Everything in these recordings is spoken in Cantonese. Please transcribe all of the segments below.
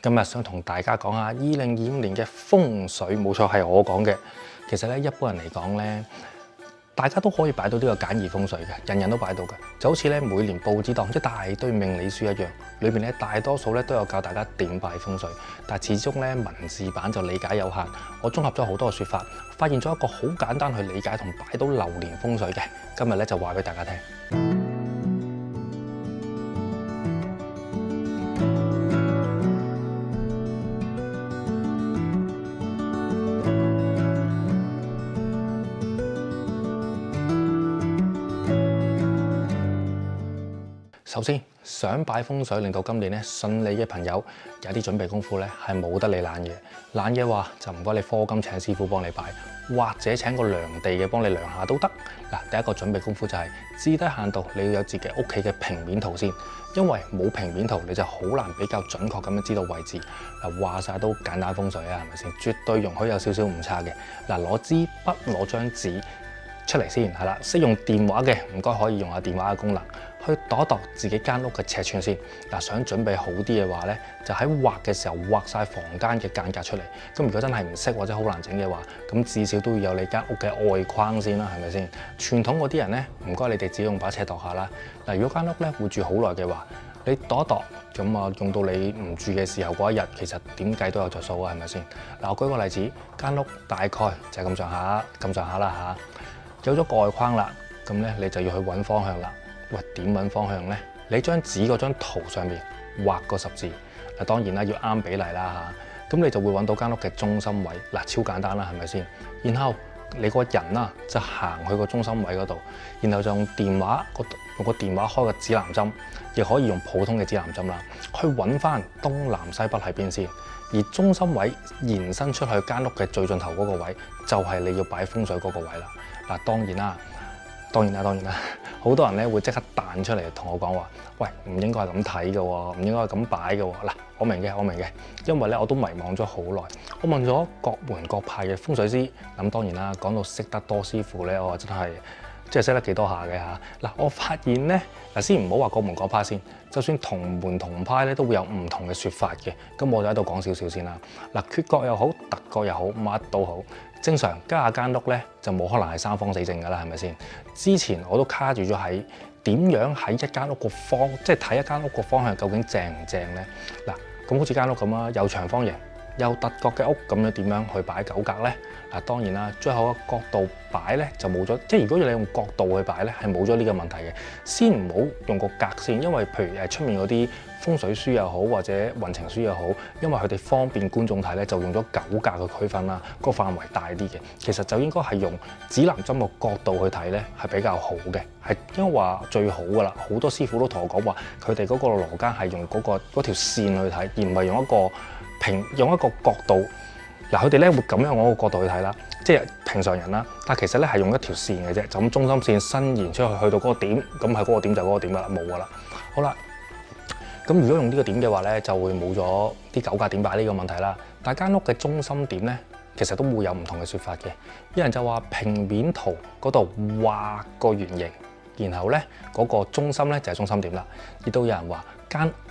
今日想同大家講下2025年嘅風水，冇錯係我講嘅。其實咧，一般人嚟講咧，大家都可以擺到呢個簡易風水嘅，人人都擺到嘅。就好似咧每年報紙檔一大堆命理書一樣，裏邊咧大多數咧都有教大家點擺風水，但係始終咧文字版就理解有限。我綜合咗好多嘅説法，發現咗一個好簡單去理解同擺到流年風水嘅。今日咧就話俾大家聽。首先，想擺風水令到今年咧順利嘅朋友，有啲準備功夫咧係冇得你懶嘅。懶嘅話就唔該你課金請師傅幫你擺，或者請個量地嘅幫你量下都得。嗱，第一個準備功夫就係至低限度你要有自己屋企嘅平面圖先，因為冇平面圖你就好難比較準確咁樣知道位置。嗱，話晒都簡單風水啊，係咪先？絕對容許有少少誤差嘅。嗱，攞支筆攞張紙出嚟先，係啦，識用電話嘅唔該可以用下電話嘅功能去度一度自己間屋嘅尺寸先。嗱，想準備好啲嘅話咧，就喺畫嘅時候畫晒房間嘅間隔出嚟。咁如果真係唔識或者好難整嘅話，咁至少都要有你間屋嘅外框先啦，係咪先？傳統嗰啲人咧，唔該你哋自己用把尺度下啦。嗱，如果間屋咧會住好耐嘅話，你度一度咁啊，用到你唔住嘅時候嗰一日，其實點計都有着數啊，係咪先？嗱，我舉個例子，間屋大概就係咁上下啦嚇。有咗外框啦，咁咧你就要去揾方向啦。喂，點揾方向咧？你張紙嗰張圖上面畫個十字，嗱當然啦，要啱比例啦嚇。咁你就會揾到間屋嘅中心位，嗱超簡單啦，係咪先？然後你個人啊就行去個中心位嗰度，然後就用電話開個指南針，亦可以用普通嘅指南針啦，去揾翻東南西北喺邊先。而中心位延伸出去間屋嘅最盡頭嗰個位，就係你要擺風水嗰個位啦。嗱，當然啦，好多人咧會即刻彈出嚟同我講話，喂，唔應該係咁睇嘅喎，唔應該係咁擺嘅喎。嗱，我明嘅，因為咧我都迷惘咗好耐，我問咗各門各派嘅風水師，咁當然啦，講到識得多師傅咧，我真係即係識得幾多下嘅嚇。嗱，我發現咧，嗱先唔好話各門各派先，就算同門同派咧都會有唔同嘅説法嘅。咁我就喺度講少少先啦。嗱，缺角又好，突角又好，乜都好。正常家下間屋咧就冇可能係三方四正㗎啦，係咪先？之前我都卡住咗喺點樣喺一間屋個方，即係睇一間屋個方向究竟正唔正咧？嗱，咁好似間屋咁啊，有長方形、有突角嘅屋，咁樣點樣去擺九格咧？嗱，當然啦，最後個角度擺咧就冇咗，即係如果你用角度去擺咧，係冇咗呢個問題嘅。先唔好用個格先，因為譬如出面嗰啲風水書又好，或者運程書又好，因為佢哋方便觀眾睇咧，就用咗九格去區分啦，個範圍大啲嘅。其實就應該係用指南針個角度去睇咧，係比較好嘅，係因為話最好噶啦。好多師傅都同我講話，佢哋嗰個羅間係用嗰條線去睇，而唔係用一個角度。嗱，佢哋咧會咁樣用一個角度去睇啦，即係平常人啦。但係其實咧係用一條線嘅啫，就咁中心線伸延出去到嗰個點，咁係嗰個點就嗰個點噶啦，冇噶啦。好啦，咁如果用呢個點嘅話咧，就會冇咗啲九格點擺呢個問題啦。但係間屋嘅中心點咧，其實都會有唔同嘅説法嘅。有人就話平面圖嗰度畫個圓形，然後咧嗰個中心咧就係中心點啦。亦都有人話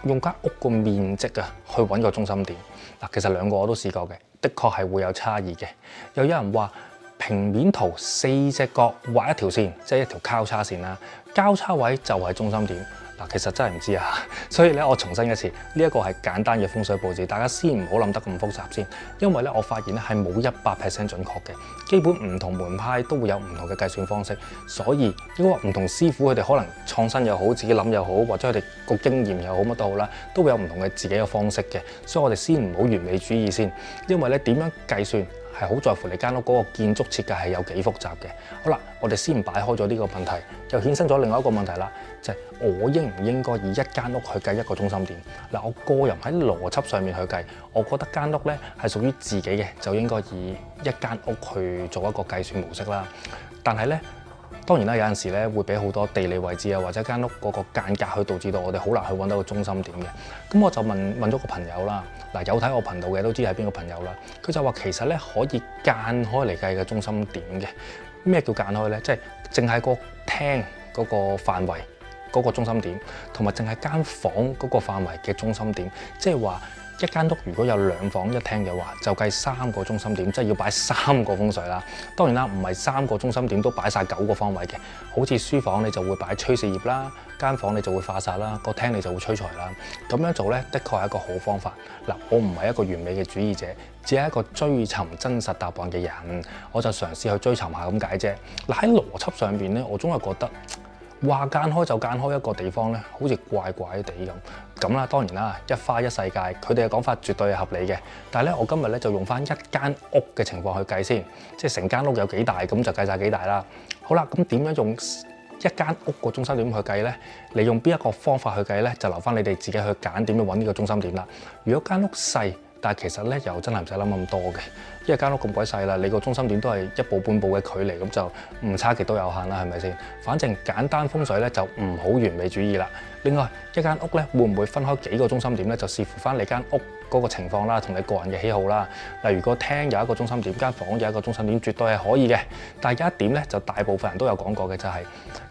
用間屋個面積啊去揾個中心點。嗱，其實兩個我都試過嘅，的確係會有差異嘅。又有人話平面圖四隻角畫一條線，即係一條交叉線啦，交叉位就係中心點。嗱，其實真係唔知啊，所以咧我重申一次，呢一個係簡單嘅風水佈置，大家先唔好諗得咁複雜先，因為咧我發現咧係冇100% 準確嘅，基本唔同門派都會有唔同嘅計算方式，所以如果唔同師傅佢哋可能創新又好，自己諗又好，或者佢哋個經驗又好乜都好啦，都會有唔同嘅自己嘅方式嘅，所以我哋先唔好完美主義先，因為咧點樣計算係好在乎你間屋嗰個建築設計係有幾複雜嘅。好啦，我哋先擺開咗呢個問題，又衍生咗另外一個問題啦，就係我應唔應該以一間屋去計一個中心點？嗱，我個人喺邏輯上面去計，我覺得間屋咧係屬於自己嘅，就應該以一間屋去做一個計算模式啦。但係咧，當然啦，有陣時咧會俾好多地理位置啊，或者間屋嗰個間隔去導致到我哋好難去揾到個中心點嘅。咁我就問咗個朋友啦，嗱，有睇我頻道嘅都知係邊個朋友啦。佢就話其實咧可以間開嚟計嘅中心點嘅。咩叫間開咧？即係淨係個廳嗰個範圍嗰個中心點，同埋淨係間房嗰個範圍嘅中心點。即係話一間屋如果有2房1廳嘅話，就計3個中心點，即係要擺3個風水啦。當然啦，唔係3個中心點都擺晒9個方位嘅。好似書房你就會擺催事業啦，間房你就會化煞啦，個廳你就會催財啦。咁樣做咧，的確係一個好方法。嗱，我唔係一個完美嘅主義者，只係一個追尋真實答案嘅人，我就嘗試去追尋下咁解啫。嗱，喺邏輯上邊咧，我總係覺得話間開就間開一個地方咧，好似怪怪地咁啦。當然啦，一花一世界，佢哋嘅講法絕對係合理嘅。但係咧，我今日咧就用翻一間屋嘅情況去計先，即係成間屋有幾大，咁就計晒幾大啦。好啦，咁點樣用一間屋個中心點去計咧？你用邊一個方法去計咧？就留翻你哋自己去揀點樣揾呢個中心點啦。如果間屋細，但係其實咧又真係唔使諗咁多嘅，因為間屋咁鬼細啦，你個中心點都係一步半步嘅距離，咁就唔差極都有限啦，係咪先？反正簡單風水咧就唔好完美主義啦。另外一間屋咧會唔會分開幾個中心點咧？就視乎翻你間屋嗰個情況啦，同你個人嘅喜好啦。例如個廳有一個中心點，間房有一個中心點，絕對係可以嘅。但係有一點咧，就大部分人都有講過嘅，就係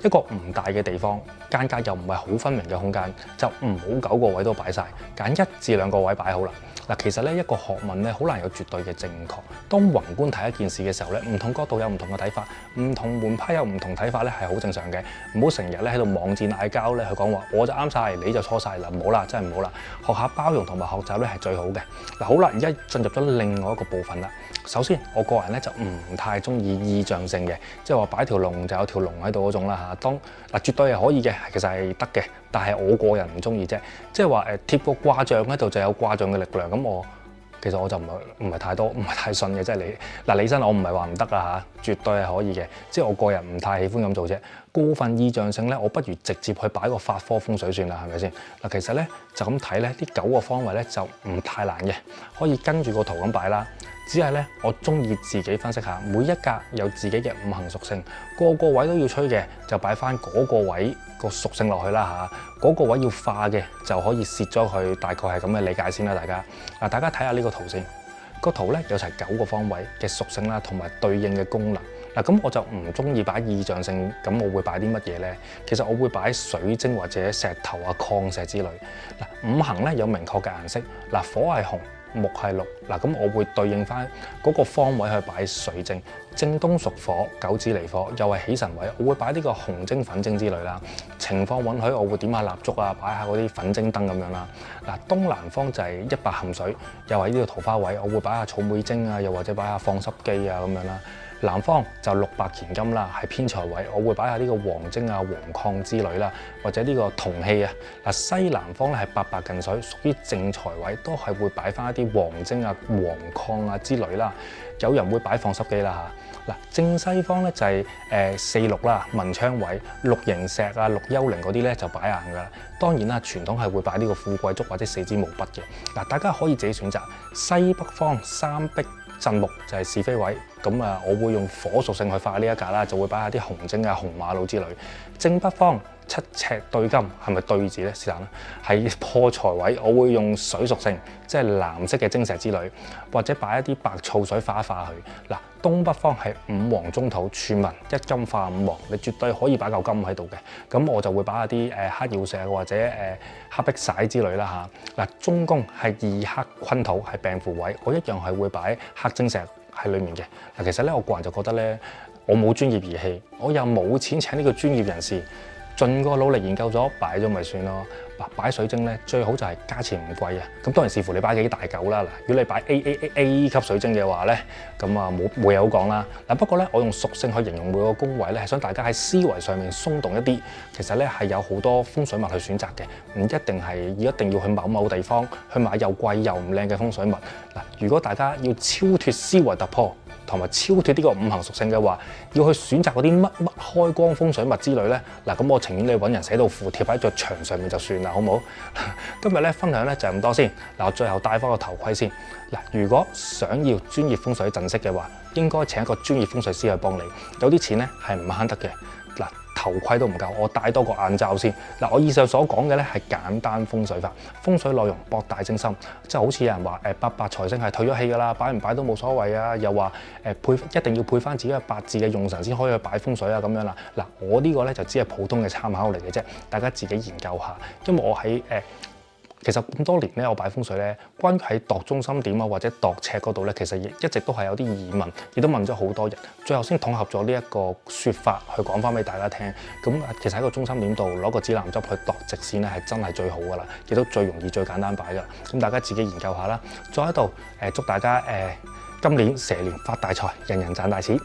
一個唔大嘅地方，間隔又唔係好分明嘅空間，就唔好9個位都擺晒，揀1至2個位擺好啦。嗱，其實咧一個學問咧，好難有絕對嘅正確。當宏觀睇一件事嘅時候咧，唔同角度有唔同嘅睇法，唔同門派有唔同睇法咧，係好正常嘅。唔好成日咧喺度網戰嗌交咧，去講話我就啱晒，你就錯晒啦，唔好啦，真係唔好啦。學下包容同埋學習咧係最好嘅。嗱，好啦，而家進入咗另外一個部分啦。首先，我個人咧就唔太中意意象性嘅，即係話擺條龍就有條龍喺度嗰種啦嚇。絕對係可以嘅，其實係得嘅，但係我個人唔中意啫。即係話貼個卦象喺度就有卦象嘅力量，咁其實我就唔係太多，唔係太信嘅。即係李生，我唔係話唔得啊嚇，絕對係可以嘅。即係我個人唔太喜歡咁做啫。過分意象性咧，我不如直接去擺個法科風水算啦，係咪先？嗱，其實咧就咁睇咧，啲9個方位咧就唔太難嘅，可以跟住個圖咁擺啦。只係咧，我中意自己分析下，每一格有自己嘅5行屬性，個位都要吹嘅，就擺翻嗰個位個屬性落去啦嚇。嗰個位要化嘅，就可以蝕咗佢，大概係咁嘅理解先啦，大家。嗱，大家睇下呢個圖先，個圖咧有齊9個方位嘅屬性啦，同埋對應嘅功能。嗱，咁我就唔中意擺意象性，咁我會擺啲乜嘢咧？其實我會擺水晶或者石頭啊、礦石之類。嗱，5行咧有明確嘅顏色，嗱，火係紅，木係綠，嗱，咁我會對應翻嗰個方位去擺水晶。正東屬火，九紫離火，又係喜神位，我會擺呢個紅晶、粉晶之類啦。情況允許，我會點下蠟燭啊，擺下嗰啲粉晶燈咁樣啦。嗱，東南方就係1白含水，又係呢個桃花位，我會擺下草莓晶啊，又或者擺下放濕機啊咁樣啦。南方就6白乾金啦，係偏財位，我會擺下呢個黃晶啊、黃礦之類啦，或者呢個銅器啊。嗱，西南方咧係8白近水，屬於正財位，都係會擺翻一啲黃晶啊、黃礦啊之類啦。有人會擺放濕機啦嚇。嗱，正西方咧就係4綠啦，文昌位，綠螢石啊、綠幽靈嗰啲咧就擺硬噶啦。當然啦，傳統係會擺呢個富貴竹或者4支毛筆嘅。嗱，大家可以自己選擇。西北方3碧鎮木就係是非位，咁我會用火屬性去化呢一格啦，就會擺下啲紅晶啊、紅瑪瑙之類。正北方7赤對金，係咪對字咧？是但啦，係破財位，我會用水屬性，即係藍色嘅晶石之類，或者擺一啲白醋水化一化佢。嗱，東北方係5黃中土串文，一金化5黃，你絕對可以擺嚿金喺度嘅。咁我就會擺下啲黑曜石或者黑碧璽之類啦嚇。嗱，中宮係2黑坤土，係病符位，我一樣係會擺黑晶石喺裡面嘅。嗱，其實咧，我個人就覺得咧，我冇專業儀器，我又冇錢請呢個專業人士。盡個努力研究咗，擺咗咪算咯。嗱，擺水晶咧最好就係價錢唔貴啊。咁當然視乎你擺幾大嚿啦。嗱，如果你擺 A 級水晶嘅話咧，咁冇嘢好講啦。嗱，不過咧我用屬性去形容每個宮位咧，係想大家喺思維上面鬆動一啲。其實咧係有好多風水物去選擇嘅，唔一定要去某地方去買又貴又唔靚嘅風水物。嗱，如果大家要超脫思維突破，同埋超脫呢個5行屬性嘅話，要去選擇嗰啲乜開光風水物之類咧，嗱，咁我情願你揾人寫到符貼喺隻牆上面就算啦，好唔好？今日咧分享咧就咁多先。嗱，我最後戴翻個頭盔先。嗱，如果想要專業風水陣式嘅話，應該請一個專業風水師去幫你。有啲錢咧係唔慳得嘅。嗱，頭盔都唔夠，我戴多個眼罩先。嗱，我以上所講嘅咧係簡單風水法，風水內容博大精深，即係好似有人話八白財星係退咗氣㗎啦，擺唔擺都冇所謂啊，又話一定要配翻自己嘅八字嘅用神先可以去擺風水啊咁樣啦。嗱，我呢個咧就只係普通嘅參考嚟嘅啫，大家自己研究下，因為我喺其實咁多年咧，我擺風水咧，關於喺度中心點啊或者度尺嗰度咧，其實一直都係有啲疑問，亦都問咗好多人，最後先統合咗呢一個説法去講翻俾大家聽。咁其實喺個中心點度攞個指南針去度直線咧，係真係最好噶啦，亦都最容易最簡單擺噶。咁大家自己研究下啦。再喺度祝大家今年蛇年發大財，人人賺大錢。